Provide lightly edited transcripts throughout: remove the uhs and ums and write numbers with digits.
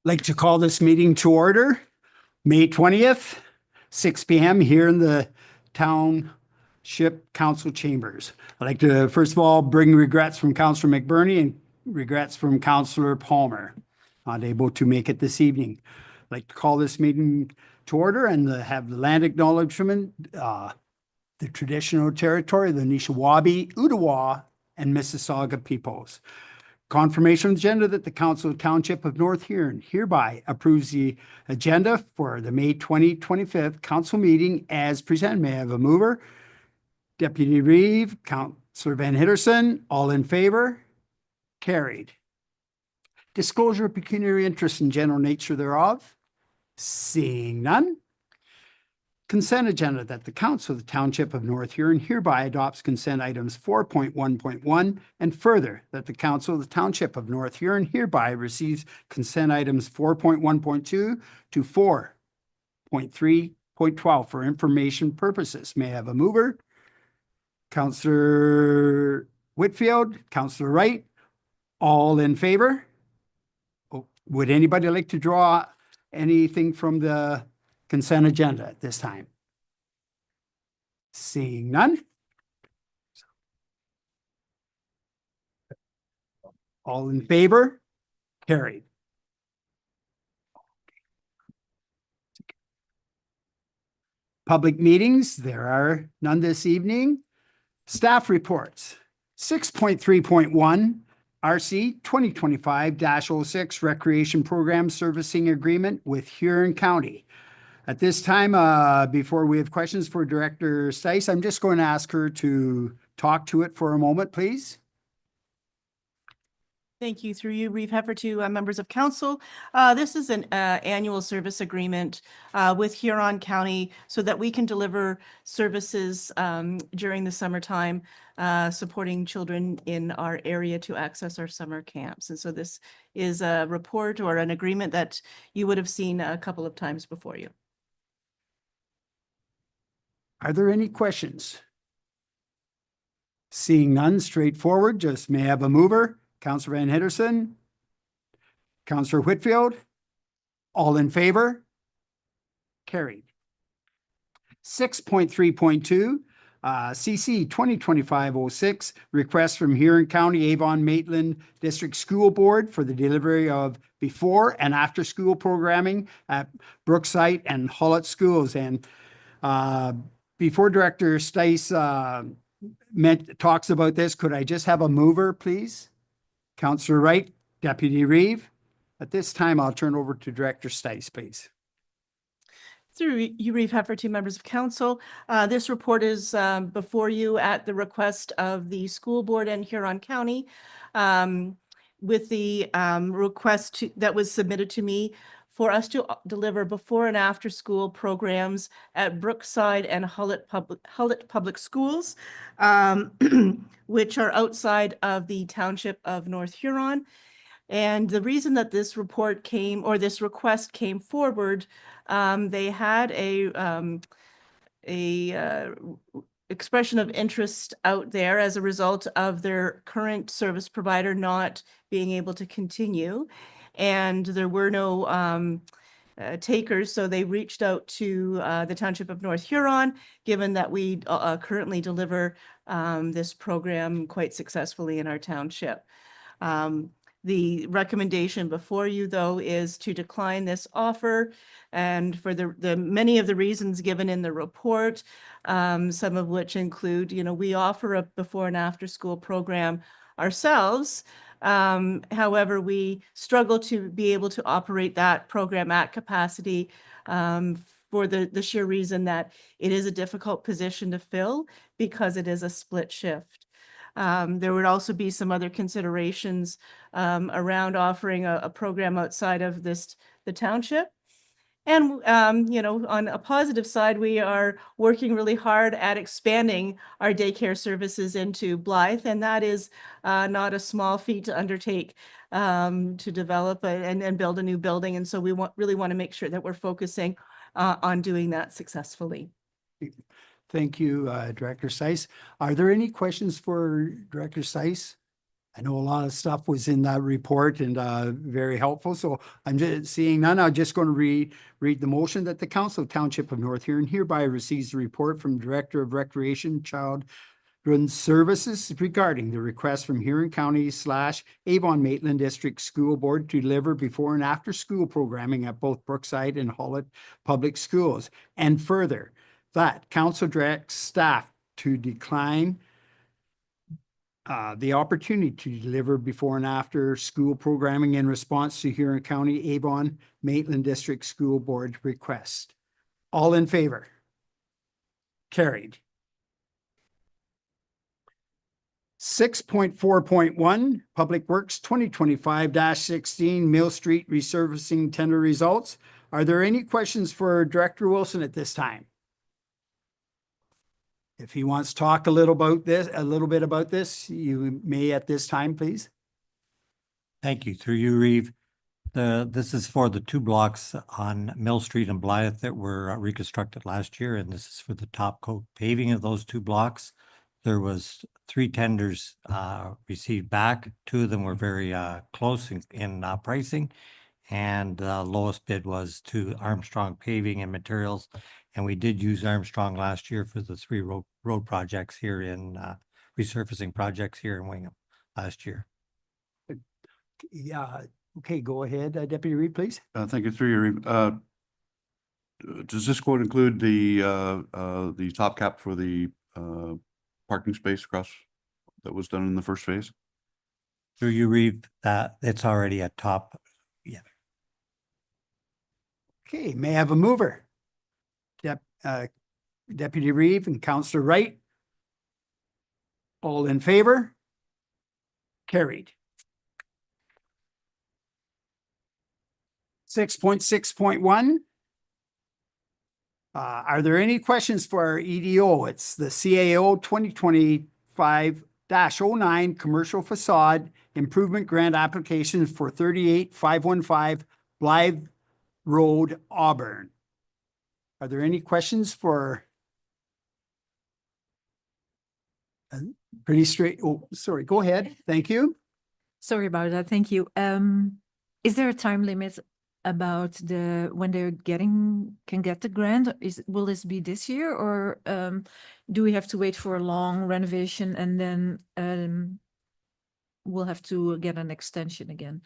Like to call this meeting to order, May 20th, 6 p.m. here in the Township Council chambers. I'd like to, first of all, bring regrets from Councillor McBurney and regrets from Councillor Palmer, not able to make it this evening. I'd like to call this meeting to order and have the land acknowledgement, the traditional territory of the Nishnawbe, Ottawa, and Mississauga peoples. Confirmation agenda that the Council of Township of North Huron hereby approves the agenda for the May 2025 council meeting as presented. May I have a mover? Deputy Reeve, Councillor Van Hitterson, all in favor? Carried. Disclosure of pecuniary interest and general nature thereof. Seeing none. Consent agenda that the Council of the Township of North Huron hereby adopts consent items 4.1.1 and further that the Council of the Township of North Huron hereby receives consent items 4.1.2 to 4.3.12 for information purposes. May I have a mover? Councillor Whitfield, Councillor Wright, all in favor? Oh, would anybody like to draw anything from the consent agenda at this time? Seeing none. All in favor? Carried. Public meetings, there are none this evening. Staff reports. 6.3.1 RC 2025-06 Recreation Program Servicing Agreement with Huron County. At this time, before we have questions for Director Stice, I'm just going to ask her to talk to it for a moment, please. Thank you. Through you, Reeve Heffer, to members of council. This is an annual service agreement with Huron County so that we can deliver services during the summertime, supporting children in our area to access our summer camps. And so this is a report or an agreement that you would have seen a couple of times before you. Are there any questions? Seeing none, straightforward, just may I have a mover? Councillor Van Hitterson, Councillor Whitfield, all in favor? Carried. 6.3.2, CC 2025-06, request from Huron County Avon-Maitland District School Board for the delivery of before and after school programming at Brookside and Hullett schools. And before Director Stice talks about this, could I just have a mover, please? Councillor Wright, Deputy Reeve. At this time, I'll turn over to Director Stice, please. Through you, Reeve Heffer, to members of council. This report is before you at the request of the school board and Huron County with the request that was submitted to me for us to deliver before and after school programs at Brookside and Hullett Public Schools, which are outside of the township of North Huron. And the reason that this report came, or this request came forward, they had a expression of interest out there as a result of their current service provider not being able to continue. And there were no takers, so they reached out to the Township of North Huron, given that we currently deliver this program quite successfully in our township. The recommendation before you, though, is to decline this offer, and for the many of the reasons given in the report, some of which include, we offer a before and after school program ourselves. However, we struggle to be able to operate that program at capacity for the sheer reason that it is a difficult position to fill because it is a split shift. There would also be some other considerations around offering a program outside of the township. And, on a positive side, we are working really hard at expanding our daycare services into Blythe, and that is not a small feat to undertake to develop and build a new building. And so we really want to make sure that we're focusing on doing that successfully. Thank you, Director Stice. Are there any questions for Director Stice I know a lot of stuff was in that report and very helpful. So I'm just seeing none. I'm just going to read the motion that the Council of Township of North Huron hereby receives the report from Director of Recreation, Children's Services regarding the request from Huron County / Avon Maitland District School Board to deliver before and after school programming at both Brookside and Hallett Public Schools. And further, that council directs staff to decline the opportunity to deliver before and after school programming in response to Huron County Avon Maitland District School Board request. All in favor? Carried. 6.4.1 Public Works 2025-16 Mill Street resurfacing tender results. Are there any questions for Director Wilson at this time? If he wants to talk a little bit about this, you may at this time, please. Thank you. Through you, Reeve. This is for the 2 blocks on Mill Street and Blythe that were reconstructed last year, and this is for the top coat paving of those 2 blocks. There was 3 tenders received back. 2 of them were very close in pricing, and the lowest bid was to Armstrong Paving and Materials. And we did use Armstrong last year for the 3 road projects here in resurfacing projects here in Wingham last year. Yeah, okay, go ahead, Deputy Reed, please. Thank you. Through your, does this quote include the top cap for the parking space across that was done in the first phase? Through you, Reeve, that it's already at top. Yeah. Okay, may I have a mover? Deputy Reeve and Councillor Wright. All in favor? Carried. 6.6.1. Are there any questions for our EDO? It's the CAO 2025-09 Commercial Facade Improvement Grant Application for 38515 Blythe Road, Auburn. Are there any questions for? Pretty straight. Oh, sorry. Go ahead. Thank you. Sorry about that. Thank you. Is there a time limit about when they're can get the grant? Will this be this year, or do we have to wait for a long renovation and then we'll have to get an extension again?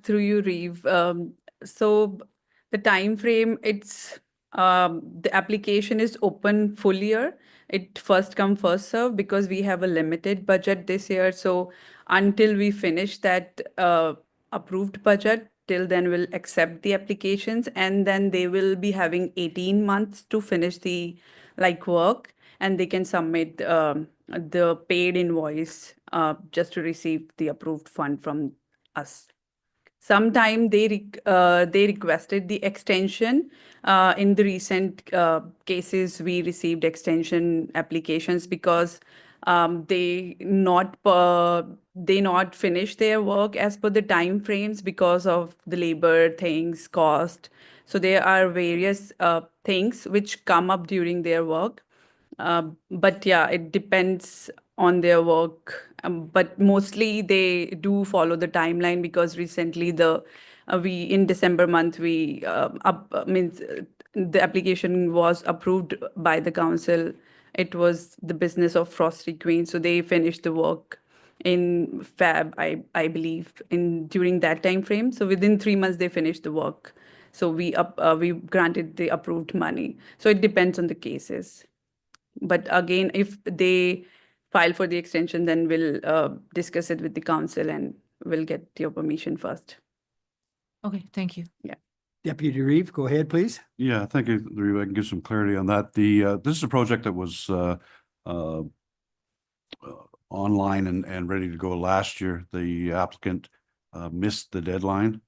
Through you, Reeve. So the time frame, it's the application is open full year. It first come, first serve, because we have a limited budget this year. So until we finish that approved budget, till then we'll accept the applications, and then they will be having 18 months to finish the work, and they can submit the paid invoice just to receive the approved fund from us. Sometime they requested the extension. In the recent cases, we received extension applications because they not finish their work as per the time frames because of the labor things, cost. So there are various things which come up during their work. But yeah, it depends on their work. But mostly they do follow the timeline, because recently in December month the application was approved by the council. It was the business of Frosty Queen, so they finished the work in Feb, I believe, during that time frame. So within 3 months they finished the work. So we granted the approved money. So it depends on the cases. But again, if they file for the extension, then we'll discuss it with the council and we'll get your permission first. Okay, thank you. Yeah. Deputy Reeve, go ahead, please. Yeah, thank you. Reeve. I can give some clarity on that. This is a project that was online and ready to go last year. The applicant missed the deadline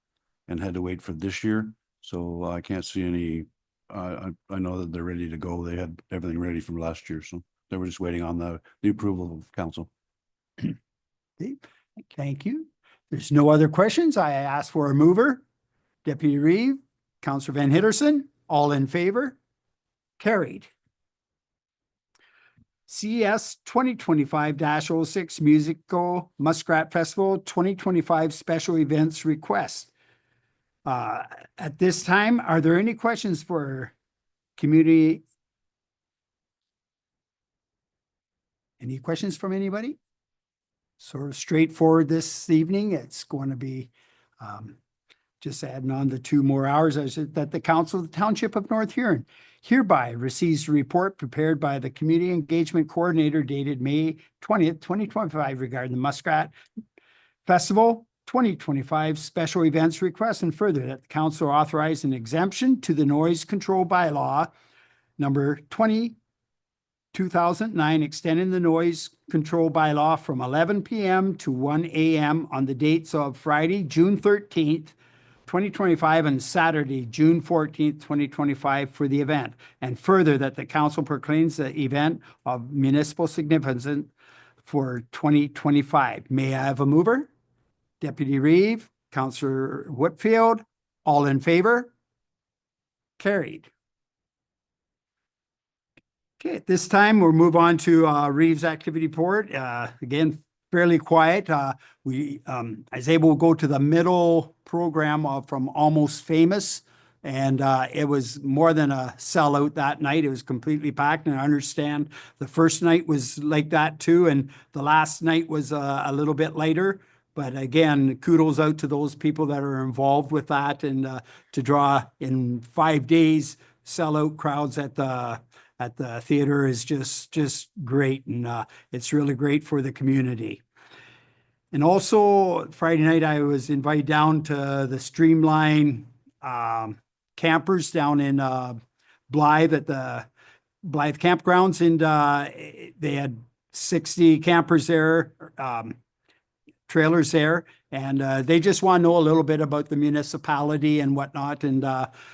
and had to wait for this year. So I can't see any, I know that they're ready to go. They had everything ready from last year. So they were just waiting on the approval of council. Okay, thank you. There's no other questions. I ask for a mover. Deputy Reeve, Councillor Van Hitterson, all in favor? Carried. CES 2025-06 Musical Muskrat Festival 2025 Special Events Request. At this time, are there any questions for community? Any questions from anybody? Sort of straightforward this evening. It's going to be just adding on the 2 more hours that the Council of the Township of North Huron hereby receives a report prepared by the Community Engagement Coordinator dated May 20th, 2025 regarding the Muskrat Festival 2025 special events request, and further that the council authorize an exemption to the noise control bylaw number 2009, extending the noise control bylaw from 11 p.m. to 1 a.m. on the dates of Friday, June 13th, 2025 and Saturday, June 14th, 2025 for the event. And further that the council proclaims the event of municipal significance for 2025. May I have a mover? Deputy Reeve, Councillor Whitfield, all in favor? Carried. Okay, at this time, we'll move on to Reeves activity report. Again, fairly quiet. I was able to go to the middle program from Almost Famous, and it was more than a sellout that night. It was completely packed, and I understand the first night was like that too, and the last night was a little bit lighter. But again, kudos out to those people that are involved with that, and to draw in 5 days sellout crowds at the theater is just great, and it's really great for the community. And also Friday night, I was invited down to the Streamline campers down in Blythe at the Blythe campgrounds, and they had 60 campers there, trailers there, and they just want to know a little bit about the municipality and whatnot, and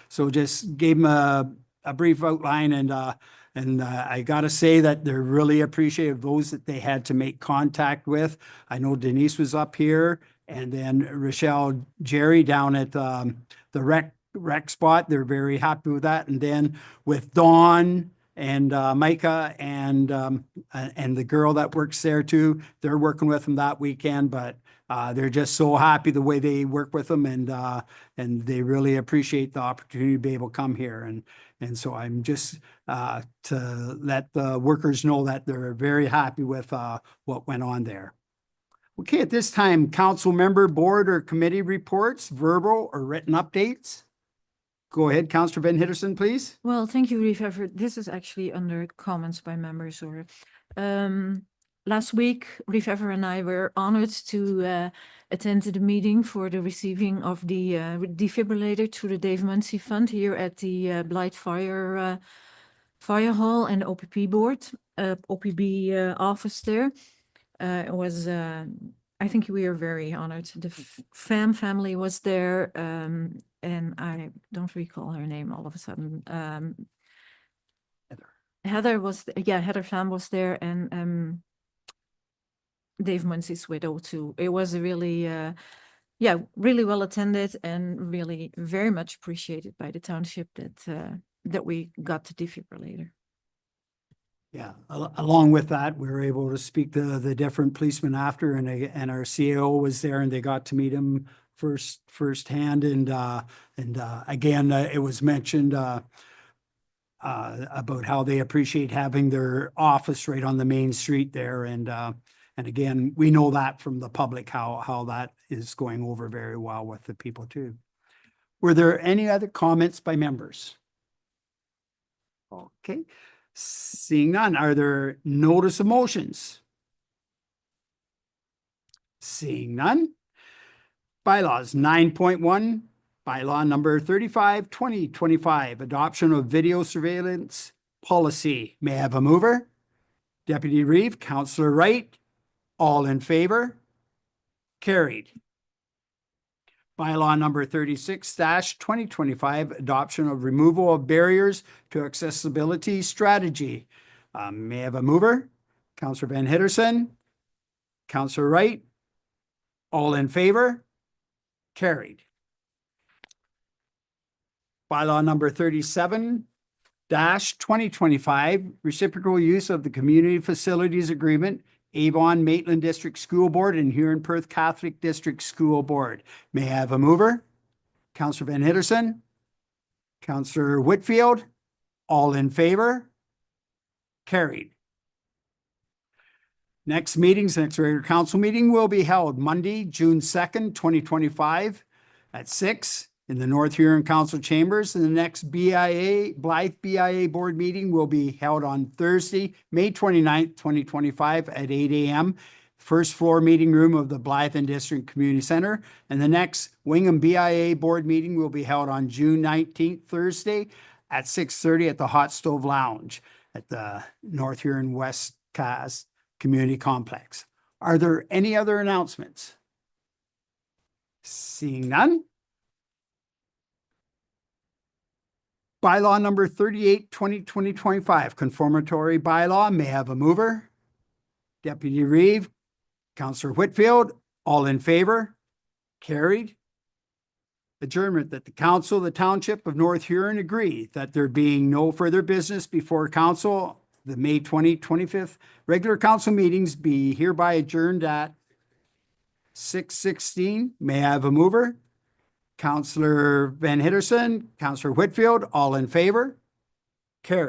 so just gave them a brief outline, and I got to say that they're really appreciative of those that they had to make contact with. I know Denise was up here, and then Rochelle, Jerry down at the rec spot. They're very happy with that. And then with Dawn and Micah and the girl that works there too, they're working with them that weekend, but they're just so happy the way they work with them, and they really appreciate the opportunity to be able to come here. And so I'm just to let the workers know that they're very happy with what went on there. Okay, at this time, council member, board, or committee reports, verbal or written updates. Go ahead, Councillor Van Hitterson, please. Well, thank you, Reeve Everett. This is actually under comments by members or last week, Reeve Everett and I were honored to attend the meeting for the receiving of the defibrillator through the Dave Munsey Fund here at the Blythe Fire Hall and OPP board, OPB office there. It was, I think we are very honored. The family was there, and I don't recall her name all of a sudden. Heather was, Heather Pham was there, and Dave Munsey's widow too. It was really, really well attended and really very much appreciated by the township that we got the defibrillator. Yeah, along with that, we were able to speak to the different policemen after, and our CAO was there, and they got to meet him firsthand. And again, it was mentioned about how they appreciate having their office right on the main street there, and again, we know that from the public how that is going over very well with the people too. Were there any other comments by members? Okay. Seeing none, are there notice of motions? Seeing none. Bylaws 9.1, bylaw number 35, 2025, adoption of video surveillance policy. May I have a mover? Deputy Reeve, Councillor Wright, all in favor? Carried. Bylaw number 36-2025, adoption of removal of barriers to accessibility strategy. May I have a mover? Councillor Van Hitterson, Councillor Wright, all in favor? Carried. Bylaw number 37, 2025 reciprocal use of the Community Facilities Agreement, Avon Maitland District School Board and Huron Perth Catholic District School Board. May I have a mover? Counselor Van Hitterson? Counselor Whitfield? All in favor? Carried. Next regular council meeting will be held Monday, June 2nd, 2025 at 6 in the North Huron Council Chambers. And the next Blythe BIA Board meeting will be held on Thursday, May 29th, 2025 at 8 a.m. First floor meeting room of the Blythe and District Community Center. And the next Wingham BIA Board meeting will be held on June 19th, Thursday at 6:30 at the Hot Stove Lounge at the North Huron West Cas Community Complex. Are there any other announcements? Seeing none? Bylaw number 38, 2025, conformatory bylaw. May I have a mover? Deputy Reeve, Counselor Whitfield, all in favor? Carried. Adjournment that the council of the Township of North Huron agree that there being no further business before council, the May 2025 regular council meetings be hereby adjourned at 6:16. May I have a mover? Counselor Van Hitterson, Counselor Whitfield, all in favor?